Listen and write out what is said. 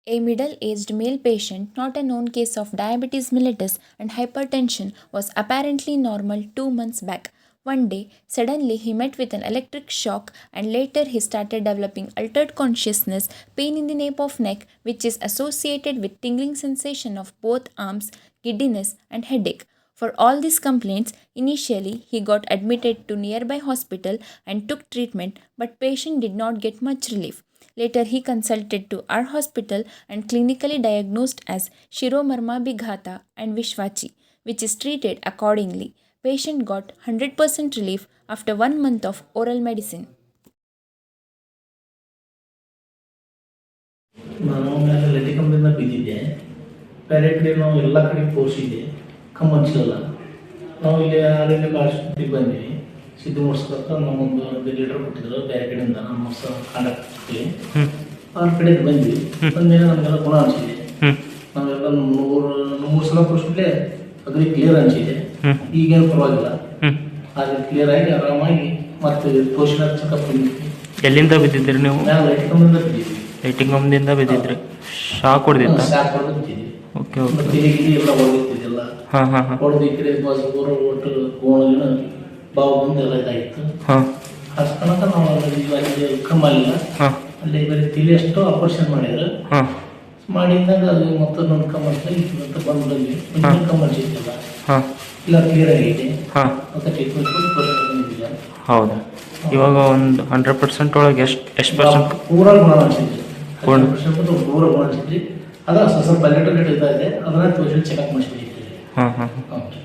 A middle-aged male patient, not a known case of diabetes mellitus and hypertension, was apparently normal 2 months back. One day, suddenly he met with an electric shock, and later he started developing altered consciousness, pain in the nape of neck, which is associated with tingling sensation of both arms, giddiness, and headache. For all these complaints, initially he got admitted to nearby hospital and took treatment, but patient did not get much relief. Later, he consulted to our hospital and clinically diagnosed as Shiromarmabhighata and Vishwachi, which is treated accordingly. Patient got 100% relief after 1 month of oral medicine. ನಾನು ಮೇಲೆ ಲೆಟಿಕಂಬಿಂದ ಬಿದ್ದಿದ್ದೆ. ಬೇರೆ ಕಡೆ ನಾವು ಎಲ್ಲ ಕಡೆ ತೋರಿಸಿದ್ದೆ, ಕಮ್ಮಿ ಅನಿಸಲಿಲ್ಲ. ನಾವು ಇಲ್ಲಿ ಆರೋಗ್ಯ ಆಸ್ಪತ್ರೆಗೆ ಬಂದ್ವಿ. ಸಿದ್ದು ಮೂಡಿಸ್ಬೇಕು ನಮ್ಮೊಂದು 1 ಲೀಟರ್ ಕೊಟ್ಟಿದ್ರು ಬೇರೆ ಕಡೆಯಿಂದ ನಮ್ಮ ಕಾಂಟ್ಯಾಕ್ಟ್ಗೆ. ಅವ್ರ ಕಡೆಯಿಂದ ಬಂದ್ವಿ. ಬಂದ್ಮೇಲೆ ನಮಗೆಲ್ಲ ಗುಣ ಅನಿಸಿದೆ. ನಾವೆಲ್ಲ 3 ಸಲ ತೋರಿಸಿದ್ಲೆ ಅಗ್ರಿ ಕ್ಲಿಯರ್ ಅನಿಸಿದೆ. ಈಗೇನು ಪರವಾಗಿಲ್ಲ, ಆದರೆ ಕ್ಲಿಯರ್ ಆಗಿ ಆರಾಮಾಗಿ ಮತ್ತೆ ತೋರಿಸಿದ ಚೆಕಪ್. ಎಲ್ಲಿಂದ ಬಿದ್ದಿದ್ರಿ ನೀವು? ನಾವು ಲೆಟಿಕಂಬಿಂದ ಬಿದ್ದಿದ್ವಿ. ಲೈಟಿಂಗಮ್ದಿಂದ ಬಿದ್ದಿದ್ರಿ? ಶಾಕ್ ಹೊಡೆದಿತ್ತ? ಶಾಕ್ ಹೊಡೆದಿದ್ದೀವಿ. Okay okay. ಗಿಲಿ ಎಲ್ಲ ಹೊಡೆದಿದ್ದಿಲ್ಲ. ಹಾಂ ಹಾಂ ಹಾಂ. ಹೊಡೆದು ಈ ಕಡೆ ಬಸ್ ಒಟ್ಟು ಗೋಣಿನ ಬಾವು ಬಂದು ಎಲ್ಲ ಇದಾಗಿತ್ತು. ಹಾಂ. ಅಷ್ಟನಕ ನಾವು ಅಲ್ಲಿ ಕಮ್ಮಲಿಲ್ಲ. ಹಾಂ. ಅಲ್ಲಿ ಬರೀ ತಿಳಿ ಅಷ್ಟು ಆಪರೇಷನ್ ಮಾಡಿದ್ರು. ಹಾಂ. ಮಾಡಿದಾಗ ಅದು ಮತ್ತೆ ನನ್ನ ಕಮ್ಮಲ್ಸ ಅಂತ ಬಂದ್ರಲ್ಲಿ ಕಮ್ಮಲ್ಸಿದ್ದಿಲ್ಲ. ಹಾಂ. ಇಲ್ಲ ಕ್ಲಿಯರ್ ಆಗಿದೆ. ಹಾಂ. ಮತ್ತೆ ಟ್ರೀಟ್ಮೆಂಟ್ ಬಂದಿದ್ದಿಲ್ಲ. ಹೌದಾ? ಇವಾಗ ಒಂದು 100% ಒಳಗೆ ಎಷ್ಟು ಪರ್ಸೆಂಟ್ ಪೂರ ಗುಣ ಅನಿಸಿದ್ರಿ? 100% ಪೂರ ಗುಣ ಅನಿಸಿದ್ರಿ. ಅದ ಸ್ವಲ್ಪ ಲೇಟರ್ ಇದಾಗಿದೆ, ಅದನ್ನ ತೋರಿಸಿ ಚೆಕಪ್ ಮಾಡಿಸಿದ್ರಿ. ಹಾಂ ಹಾಂ. ಹೌದು.